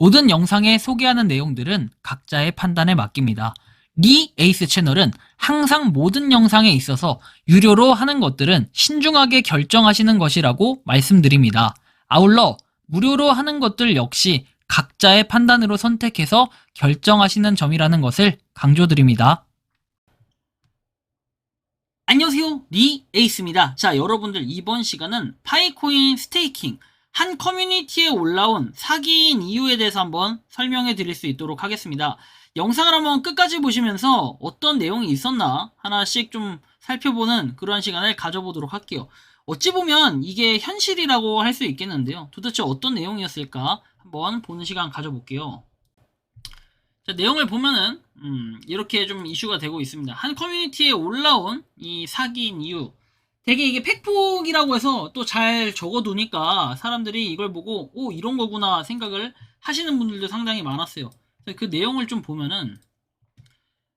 모든 영상에 소개하는 내용들은 각자의 판단에 맡깁니다. 리 에이스 채널은 항상 모든 영상에 있어서 유료로 하는 것들은 신중하게 결정하시는 것이라고 말씀드립니다. 아울러 무료로 하는 것들 역시 각자의 판단으로 선택해서 결정하시는 점이라는 것을 강조드립니다. 안녕하세요, 리 에이스입니다. 자, 여러분들 이번 시간은 파이코인 스테이킹 한 커뮤니티에 올라온 사기인 이유에 대해서 한번 설명해 드릴 수 있도록 하겠습니다. 영상을 한번 끝까지 보시면서 어떤 내용이 있었나 하나씩 좀 살펴보는 그러한 시간을 가져보도록 할게요. 어찌 보면 이게 현실이라고 할 수 있겠는데요. 도대체 어떤 내용이었을까 한번 보는 시간 가져볼게요. 자, 내용을 보면은 이렇게 좀 이슈가 되고 있습니다. 한 커뮤니티에 올라온 이 사기인 이유, 되게 이게 팩폭이라고 해서 또 잘 적어두니까 사람들이 이걸 보고 오, 이런 거구나 생각을 하시는 분들도 상당히 많았어요. 그 내용을 좀 보면은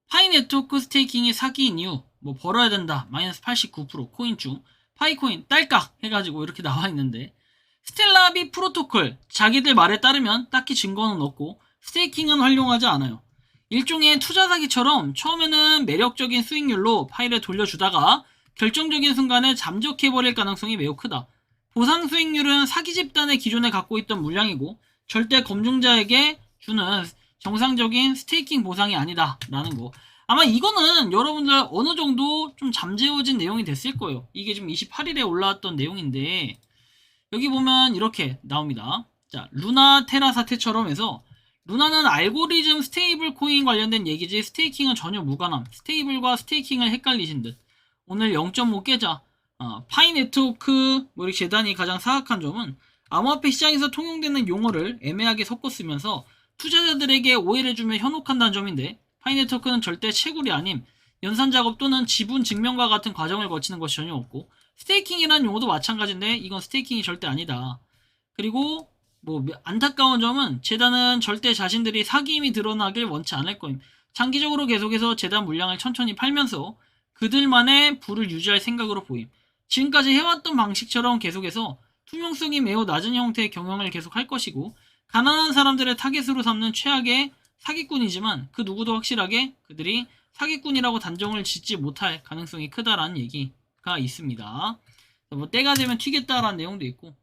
파이 네트워크 스테이킹의 사기인 이유, 뭐 벌어야 된다 마이너스 89% 코인 중 파이코인 딸깍 해가지고 이렇게 나와 있는데, 스텔라비 프로토콜 자기들 말에 따르면 딱히 증거는 없고 스테이킹은 활용하지 않아요. 일종의 투자 사기처럼 처음에는 매력적인 수익률로 파이를 돌려주다가 결정적인 순간에 잠적해버릴 가능성이 매우 크다. 보상 수익률은 사기 집단의 기존에 갖고 있던 물량이고 절대 검증자에게 주는 정상적인 스테이킹 보상이 아니다 라는 거. 아마 이거는 여러분들 어느 정도 좀 잠재워진 내용이 됐을 거예요. 이게 지금 28일에 올라왔던 내용인데, 여기 보면 이렇게 나옵니다. 자, 루나 테라 사태처럼 해서, 루나는 알고리즘 스테이블 코인 관련된 얘기지 스테이킹은 전혀 무관함. 스테이블과 스테이킹을 헷갈리신 듯. 오늘 0.5 깨자. 파이 네트워크 뭐 이렇게 재단이 가장 사악한 점은 암호화폐 시장에서 통용되는 용어를 애매하게 섞어 쓰면서 투자자들에게 오해를 주며 현혹한다는 점인데, 파이 네트워크는 절대 채굴이 아님 연산 작업 또는 지분 증명과 같은 과정을 거치는 것이 전혀 없고, 스테이킹이라는 용어도 마찬가지인데 이건 스테이킹이 절대 아니다. 그리고 뭐 안타까운 점은 재단은 절대 자신들이 사기임이 드러나길 원치 않을 거임. 장기적으로 계속해서 재단 물량을 천천히 팔면서 그들만의 부를 유지할 생각으로 보임. 지금까지 해왔던 방식처럼 계속해서 투명성이 매우 낮은 형태의 경영을 계속할 것이고, 가난한 사람들의 타겟으로 삼는 최악의 사기꾼이지만 그 누구도 확실하게 그들이 사기꾼이라고 단정을 짓지 못할 가능성이 크다라는 얘기가 있습니다. 뭐 때가 되면 튀겠다라는 내용도 있고,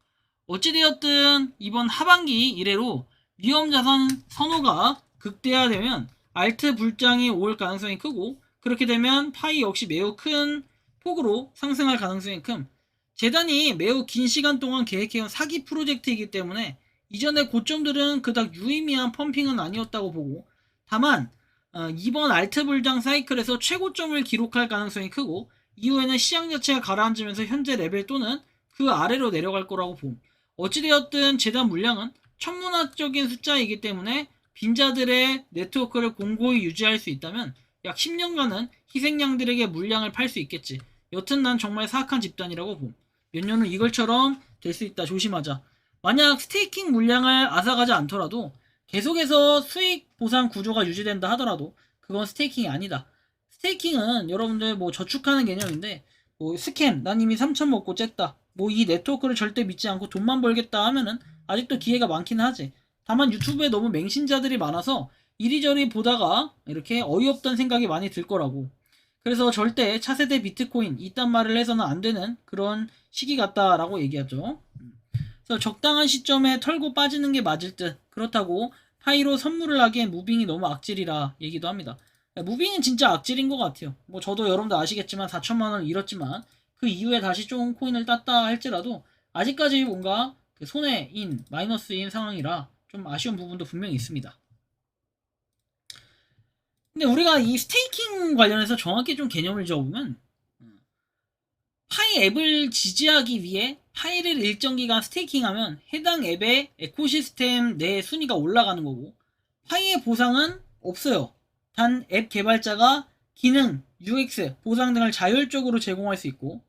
어찌되었든 이번 하반기 이래로 위험자산 선호가 극대화되면 알트 불장이 올 가능성이 크고, 그렇게 되면 파이 역시 매우 큰 폭으로 상승할 가능성이 큼. 재단이 매우 긴 시간 동안 계획해온 사기 프로젝트이기 때문에 이전의 고점들은 그닥 유의미한 펌핑은 아니었다고 보고, 다만 이번 알트 불장 사이클에서 최고점을 기록할 가능성이 크고, 이후에는 시장 자체가 가라앉으면서 현재 레벨 또는 그 아래로 내려갈 거라고 봄. 어찌되었든 재단 물량은 천문학적인 숫자이기 때문에 빈자들의 네트워크를 공고히 유지할 수 있다면 약 10년간은 희생양들에게 물량을 팔 수 있겠지. 여튼 난 정말 사악한 집단이라고 봄. 몇 년은 이걸처럼 될 수 있다. 조심하자. 만약 스테이킹 물량을 앗아가지 않더라도 계속해서 수익 보상 구조가 유지된다 하더라도 그건 스테이킹이 아니다. 스테이킹은 여러분들 뭐 저축하는 개념인데, 뭐 스캠 난 이미 3천 먹고 쨌다, 뭐 이 네트워크를 절대 믿지 않고 돈만 벌겠다 하면은 아직도 기회가 많긴 하지. 다만 유튜브에 너무 맹신자들이 많아서 이리저리 보다가 이렇게 어이없던 생각이 많이 들 거라고. 그래서 절대 차세대 비트코인 이딴 말을 해서는 안 되는 그런 시기 같다라고 얘기하죠. 그래서 적당한 시점에 털고 빠지는 게 맞을 듯. 그렇다고 파이로 선물을 하기엔 무빙이 너무 악질이라 얘기도 합니다. 무빙은 진짜 악질인 것 같아요. 뭐 저도 여러분도 아시겠지만 4천만 원을 잃었지만 그 이후에 다시 좀 코인을 땄다 할지라도 아직까지 뭔가 그 손해인 마이너스인 상황이라 좀 아쉬운 부분도 분명히 있습니다. 근데 우리가 이 스테이킹 관련해서 정확히 좀 개념을 잡으면, 파이 앱을 지지하기 위해 파이를 일정 기간 스테이킹하면 해당 앱의 에코시스템 내 순위가 올라가는 거고, 파이의 보상은 없어요. 단 앱 개발자가 기능, UX, 보상 등을 자율적으로 제공할 수 있고,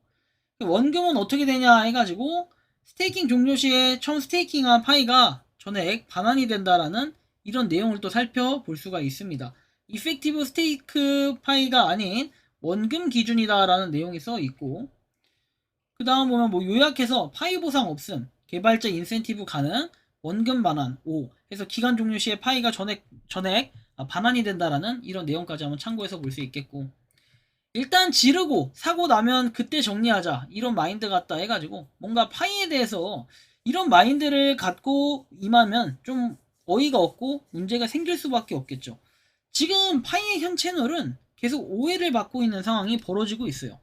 원금은 어떻게 되냐 해가지고 스테이킹 종료 시에 처음 스테이킹한 파이가 전액 반환이 된다라는 이런 내용을 또 살펴볼 수가 있습니다. 이펙티브 스테이크 파이가 아닌 원금 기준이다라는 내용이 써 있고, 그 다음 보면 뭐 요약해서 파이 보상 없음, 개발자 인센티브 가능, 원금 반환 5 해서 기간 종료 시에 파이가 전액 반환이 된다라는 이런 내용까지 한번 참고해서 볼 수 있겠고, 일단 지르고 사고 나면 그때 정리하자 이런 마인드 같다 해가지고 뭔가 파이에 대해서 이런 마인드를 갖고 임하면 좀 어이가 없고 문제가 생길 수밖에 없겠죠. 지금 파이의 현 채널은 계속 오해를 받고 있는 상황이 벌어지고 있어요.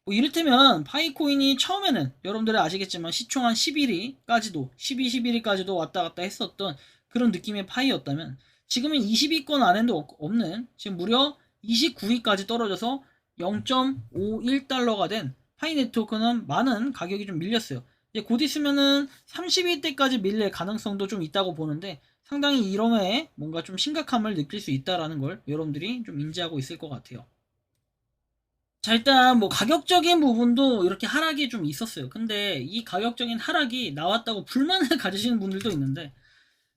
뭐 이를테면 파이코인이 처음에는 여러분들이 아시겠지만 시총 한 11위까지도 12, 11위까지도 왔다 갔다 했었던 그런 느낌의 파이였다면, 지금은 20위권 안에도 없는, 지금 무려 29위까지 떨어져서 0.51달러가 된 파이 네트워크는 많은 가격이 좀 밀렸어요. 이제 곧 있으면은 30위 때까지 밀릴 가능성도 좀 있다고 보는데, 상당히 이러면 뭔가 좀 심각함을 느낄 수 있다라는 걸 여러분들이 좀 인지하고 있을 것 같아요. 자, 일단 뭐 가격적인 부분도 이렇게 하락이 좀 있었어요. 근데 이 가격적인 하락이 나왔다고 불만을 가지시는 분들도 있는데,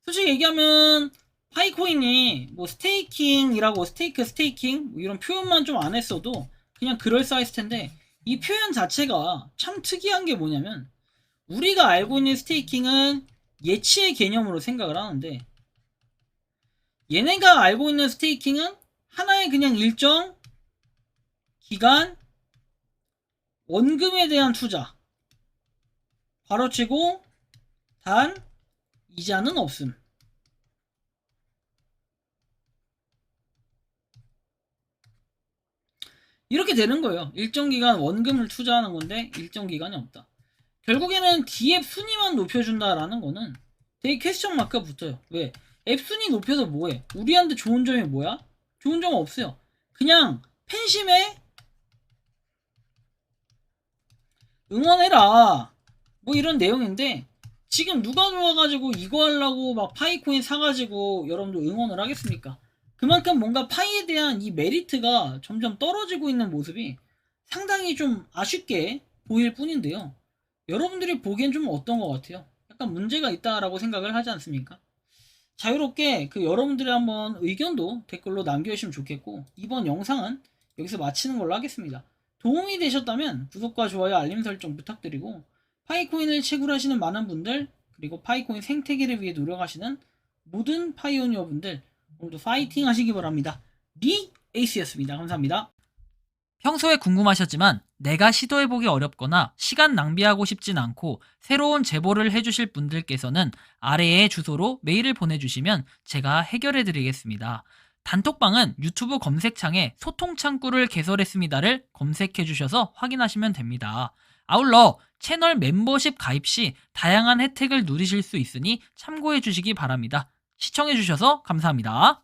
솔직히 얘기하면 파이코인이 뭐 스테이킹이라고 스테이킹 뭐 이런 표현만 좀 안 했어도 그냥 그럴싸했을 텐데, 이 표현 자체가 참 특이한 게 뭐냐면, 우리가 알고 있는 스테이킹은 예치의 개념으로 생각을 하는데, 얘네가 알고 있는 스테이킹은 하나의 그냥 일정 기간 원금에 대한 투자, 괄호치고 단 이자는 없음. 이렇게 되는 거예요. 일정 기간 원금을 투자하는 건데 일정 기간이 없다. 결국에는 D앱 순위만 높여준다라는 거는 되게 퀘스천 마크가 붙어요. 왜? 앱 순위 높여서 뭐해? 우리한테 좋은 점이 뭐야? 좋은 점은 없어요. 그냥 팬심에 응원해라 뭐 이런 내용인데, 지금 누가 좋아가지고 이거 하려고 막 파이코인 사가지고 여러분들 응원을 하겠습니까? 그만큼 뭔가 파이에 대한 이 메리트가 점점 떨어지고 있는 모습이 상당히 좀 아쉽게 보일 뿐인데요. 여러분들이 보기엔 좀 어떤 것 같아요? 약간 문제가 있다라고 생각을 하지 않습니까? 자유롭게 그 여러분들의 한번 의견도 댓글로 남겨주시면 좋겠고, 이번 영상은 여기서 마치는 걸로 하겠습니다. 도움이 되셨다면 구독과 좋아요, 알림 설정 부탁드리고, 파이코인을 채굴하시는 많은 분들, 그리고 파이코인 생태계를 위해 노력하시는 모든 파이오니어 분들, 오늘도 파이팅 하시기 바랍니다. 리 에이스였습니다. 감사합니다. 평소에 궁금하셨지만 내가 시도해보기 어렵거나 시간 낭비하고 싶진 않고 새로운 제보를 해주실 분들께서는 아래의 주소로 메일을 보내주시면 제가 해결해드리겠습니다. 단톡방은 유튜브 검색창에 소통창구를 개설했습니다를 검색해주셔서 확인하시면 됩니다. 아울러 채널 멤버십 가입 시 다양한 혜택을 누리실 수 있으니 참고해주시기 바랍니다. 시청해주셔서 감사합니다.